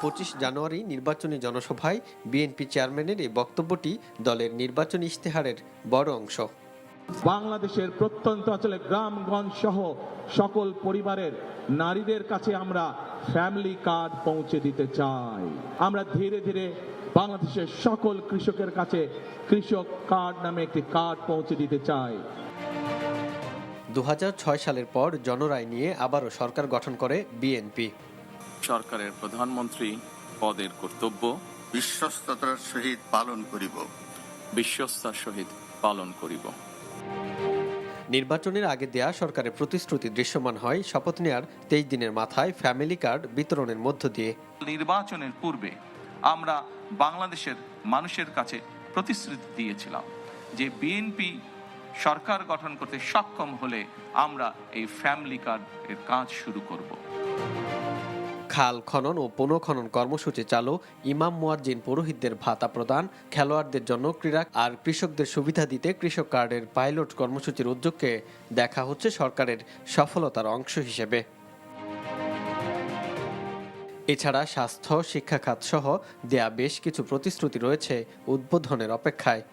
25 জানুয়ারি নির্বাচনী জনসভায় বিএনপি চেয়ারম্যানের এই বক্তব্যটি দলের নির্বাচনী ইশতেহারের বড় অংশ। বাংলাদেশের প্রত্যন্ত অঞ্চলে গ্রামগঞ্জ সহ সকল পরিবারের নারীদের কাছে আমরা ফ্যামিলি কার্ড পৌঁছে দিতে চাই। আমরা ধীরে ধীরে বাংলাদেশের সকল কৃষকের কাছে কৃষক কার্ড নামে একটি কার্ড পৌঁছে দিতে চাই। 2006 সালের পর জনরায় নিয়ে আবারও সরকার গঠন করে বিএনপি। সরকারের প্রধানমন্ত্রী পদের কর্তব্য বিশ্বস্ততার সহিত পালন করিব। বিশ্বস্তার সহিত পালন করিব। নির্বাচনের আগে দেয়া সরকারের প্রতিশ্রুতি দৃশ্যমান হয় শপথ নেয়ার 23 দিনের মাথায় ফ্যামিলি কার্ড বিতরণের মধ্য দিয়ে। নির্বাচনের পূর্বে আমরা বাংলাদেশের মানুষের কাছে প্রতিশ্রুতি দিয়েছিলাম যে বিএনপি সরকার গঠন করতে সক্ষম হলে আমরা এই ফ্যামিলি কার্ডের কাজ শুরু করব। খাল খনন ও পুনঃখনন কর্মসূচি চালু, ইমাম মুয়াজ্জিন পুরোহিতদের ভাতা প্রদান, খেলোয়াড়দের জন্য ক্রীড়া আর কৃষকদের সুবিধা দিতে কৃষক কার্ডের পাইলট কর্মসূচির উদ্যোগকে দেখা হচ্ছে সরকারের সফলতার অংশ হিসেবে। এছাড়া স্বাস্থ্য, শিক্ষা খাত সহ দেয়া বেশ কিছু প্রতিশ্রুতি রয়েছে উদ্বোধনের অপেক্ষায়।